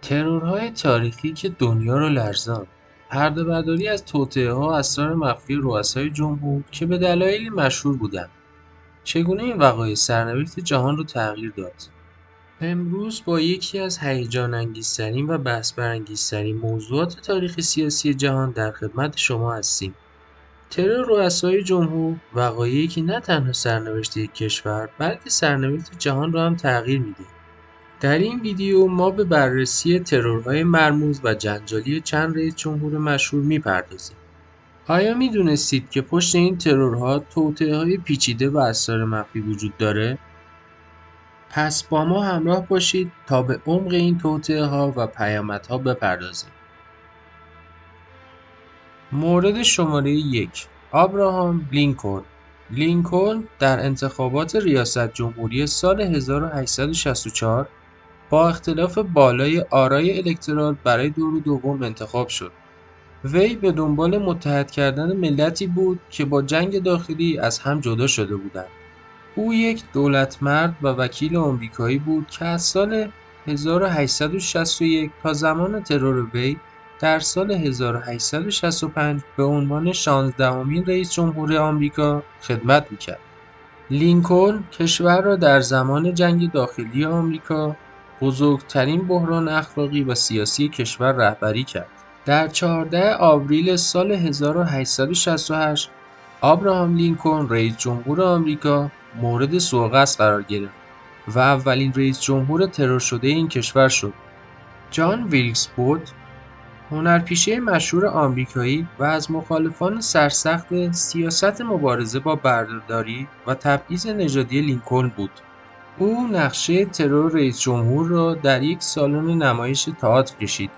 ترورهای تاریخی که دنیا رو لرزاند. پرده‌برداری از توطئه‌ها و اسرار مخفی رؤسای جمهور که به دلایلی مشهور بودند. چگونه این وقایع سرنوشت جهان رو تغییر داد؟ امروز با یکی از هیجان‌انگیزترین و بحث‌برانگیزترین موضوعات تاریخ سیاسی جهان در خدمت شما هستیم. ترور رؤسای جمهور، وقایعی که نه تنها سرنوشت یک کشور بلکه سرنوشت جهان را هم تغییر می‌دهد. در این ویدیو ما به بررسی ترورهای مرموز و جنجالی چند رئیس جمهور مشهور میپردازیم. آیا میدونستید که پشت این ترورها توطئه‌های پیچیده و اسرار مخفی وجود داره؟ پس با ما همراه باشید تا به عمق این توطئه‌ها و پیامدها بپردازیم. مورد شماره 1: آبراهام لینکلن. لینکلن در انتخابات ریاست جمهوری سال 1864 با اختلاف بالای آرای الکترال برای دور دوم انتخاب شد. وی به دنبال متحد کردن ملتی بود که با جنگ داخلی از هم جدا شده بودند. او یک دولتمرد و وکیل آمریکایی بود که از سال 1861 تا زمان ترور وی در سال 1865 به عنوان 16مین رئیس جمهور آمریکا خدمت می‌کرد. لینکلن کشور را در زمان جنگ داخلی آمریکا، بزرگترین بحران اخلاقی و سیاسی کشور رهبری کرد. در 14 آوریل سال 1868 آبراهام لینکلن رئیس جمهور آمریکا مورد سوءقصد قرار گرفت و اولین رئیس جمهور ترور شده این کشور شد. جان ویلکس بوت، هنرپیشه مشهور آمریکایی و از مخالفان سرسخت سیاست مبارزه با بردهداری و تبعیض نژادی لینکلن بود. او نقشه ترور رئیس جمهور را در یک سالن نمایش تئاتر کشید.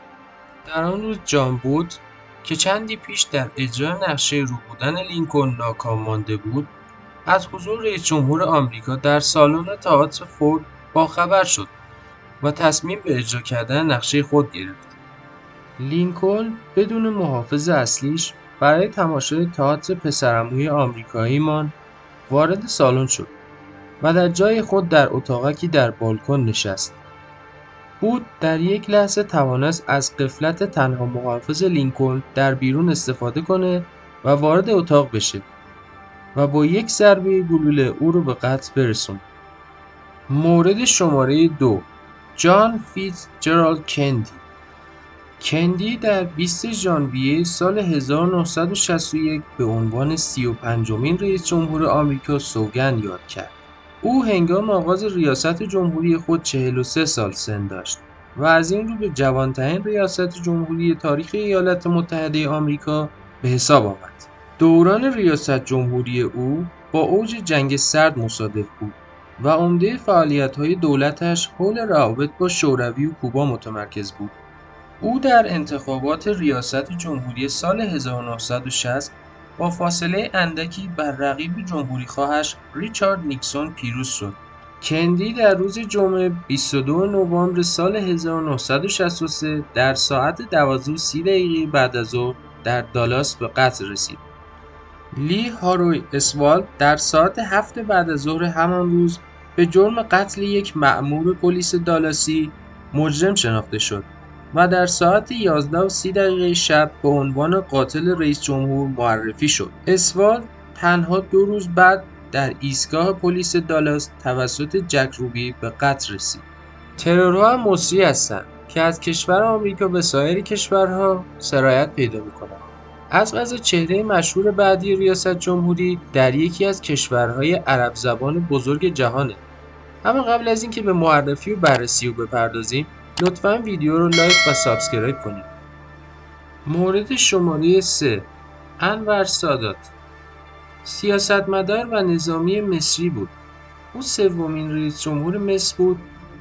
در آن روز جان بوت که چندی پیش در اجرای نقشه رو بودن لینکلن ناکام مانده بود، از حضور رئیس جمهور آمریکا در سالن تئاتر فورد باخبر شد و تصمیم به اجرا کردن نقشه خود گرفت. لینکلن بدون محافظ اصلیش برای تماشای تئاتر پسرعموی آمریکاییمان وارد سالن شد و در جای خود در اتاقکی در بالکن نشست. بود در یک لحظه توانست از غفلت تنها محافظ لینکلن در بیرون استفاده کنه و وارد اتاق بشه و با یک ضربه گلوله او رو به قتل برسونه. مورد شماره 2: جان فیتزجرالد کندی. کندی در 20 ژانویه سال 1961 به عنوان 35مین رئیس جمهور آمریکا سوگند یاد کرد. او هنگام آغاز ریاست جمهوری خود 43 سال سن داشت و از این رو به جوانترین ریاست جمهوری تاریخ ایالات متحده آمریکا به حساب آمد. دوران ریاست جمهوری او با اوج جنگ سرد مصادف بود و عمده فعالیت‌های دولتش حول روابط با شوروی و کوبا متمرکز بود. او در انتخابات ریاست جمهوری سال 1960 با فاصله اندکی بر رقیب جمهوری‌خواهش ریچارد نیکسون پیروز شد. کندی در روز جمعه 22 نوامبر سال 1963 در ساعت 12:30 بعد از ظهر در دالاس به قتل رسید. لی هاروی اسوالد در ساعت 7 بعد از ظهر همان روز به جرم قتل یک مأمور پلیس دالاسی مجرم شناخته شد و در ساعت 11:30 شب به عنوان قاتل رئیس جمهور معرفی شد. اسوالد تنها 2 روز بعد در ایستگاه پلیس دالاس توسط جک روبی به قتل رسید. ترورها هم مصری هستند که از کشور آمریکا به سایر کشورها سرایت پیدا می‌کنند. از قضا چهره مشهور بعدی ریاست جمهوری در یکی از کشورهای عرب زبان بزرگ جهانه. اما قبل از اینکه به معرفی و بررسی او بپردازیم، لطفاً ویدیو رو لایک و سابسکرایب کنید. مورد شماره 3: انور سادات. سیاستمدار و نظامی مصری بود. او سومین رئیس جمهور مصر بود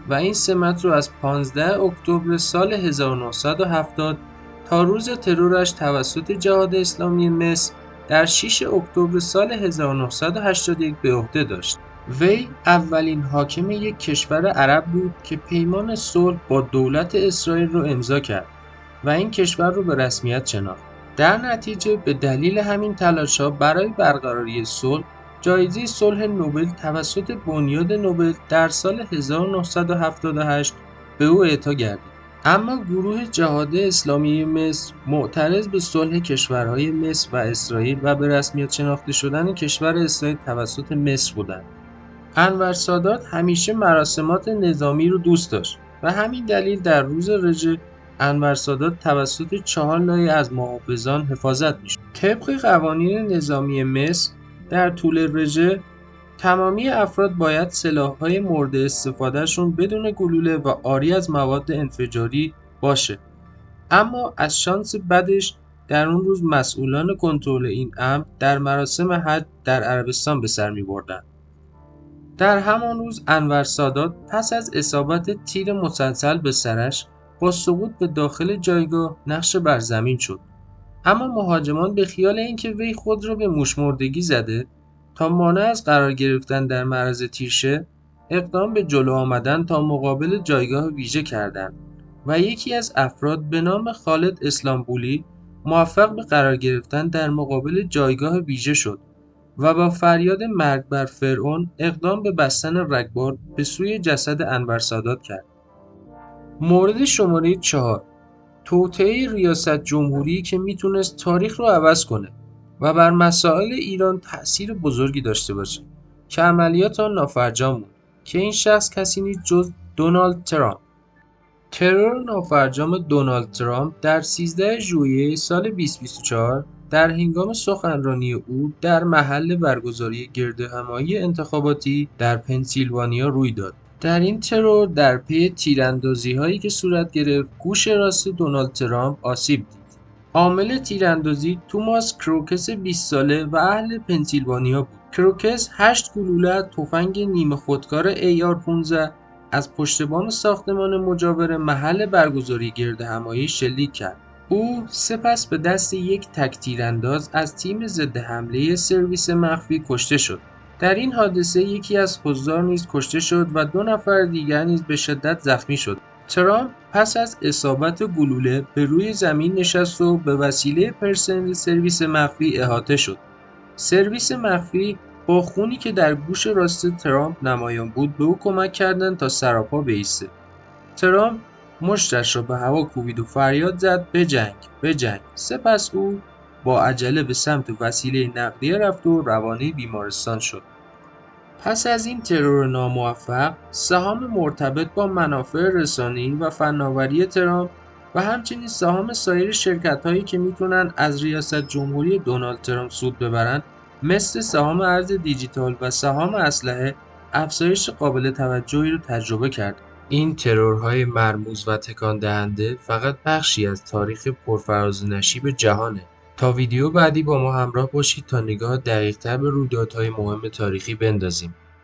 و این سمت رو از 15 اکتبر سال 1970 تا روز ترورش توسط جهاد اسلامی مصر در 6 اکتبر سال 1981 به عهده داشت. وی اولین حاکم یک کشور عرب بود که پیمان صلح با دولت اسرائیل را امضا کرد و این کشور را به رسمیت شناخت. در نتیجه به دلیل همین تلاش‌ها برای برقراری صلح، جایزه صلح نوبل توسط بنیاد نوبل در سال 1978 به او اعطا گردید. اما گروه جهاد اسلامی مصر معترض به صلح کشورهای مصر و اسرائیل و به رسمیت شناخته شدن کشور اسرائیل توسط مصر بودند. انور سادات همیشه مراسمات نظامی رو دوست داشت و همین دلیل در روز رژه انور سادات توسط 4 لایه از محافظان حفاظت می‌شد. طبق قوانین نظامی مصر در طول رژه تمامی افراد باید سلاح‌های مورد استفادهشون بدون گلوله و عاری از مواد انفجاری باشه. اما از شانس بدش در اون روز مسئولان کنترل این امر در مراسم حج در عربستان به سر می‌بردند. در همان روز انور سادات پس از اصابت تیر مسلسل به سرش با سقوط به داخل جایگاه نقش بر زمین شد. اما مهاجمان به خیال اینکه وی خود را به موشمردگی زده تا مانع از قرار گرفتن در معرض تیر شه، اقدام به جلو آمدن تا مقابل جایگاه ویژه کردند و یکی از افراد به نام خالد اسلامبولی موفق به قرار گرفتن در مقابل جایگاه ویژه شد و با فریاد مرگ بر فرعون اقدام به بستن رگبار به سوی جسد انور سادات کرد. مورد شماره 4: توطئه ریاست جمهوری که میتونست تاریخ رو عوض کنه و بر مسائل ایران تأثیر بزرگی داشته باشه که عملیات آن نافرجام بود که این شخص کسی نیست جز دونالد ترامپ. ترور نافرجام دونالد ترامپ در 13 ژوئیه سال 2024 در هنگام سخنرانی او در محل برگزاری گردهمایی انتخاباتی در پنسیلوانیا روی داد. در این ترور در پی تیراندازی‌هایی که صورت گرفت، گوش راست دونالد ترامپ آسیب دید. عامل تیراندازی توماس کروکس 20 ساله و اهل پنسیلوانیا بود. کروکس 8 گلوله از تفنگ نیمه خودکار AR-15 از پشتبان ساختمان مجاور محل برگزاری گردهمایی شلیک کرد. او سپس به دست یک تک تیرانداز از تیم ضد حمله سرویس مخفی کشته شد. در این حادثه یکی از حضار نیز کشته شد و 2 نفر دیگر نیز به شدت زخمی شد. ترامپ پس از اصابت گلوله به روی زمین نشست و به وسیله پرسنل سرویس مخفی احاطه شد. سرویس مخفی با خونی که در گوش راست ترامپ نمایان بود به او کمک کردند تا سراپا بایسته. ترامپ مشتش را به هوا کوبید و فریاد زد بجنگ بجنگ. سپس او با عجله به سمت وسیله نقلیه رفت و روانه بیمارستان شد. پس از این ترور ناموفق، سهام مرتبط با منافع رسانه‌ای و فناوری ترامپ و همچنین سهام سایر شرکت‌هایی که میتونن از ریاست جمهوری دونالد ترامپ سود ببرن، مثل سهام ارز دیجیتال و سهام اسلحه، افزایش قابل توجهی رو تجربه کرد. این ترورهای مرموز و تکان دهنده فقط بخشی از تاریخ پرفراز و نشیب جهانه. تا ویدیو بعدی با ما همراه باشید تا نگاه دقیق‌تر به رویدادهای مهم تاریخی بندازیم.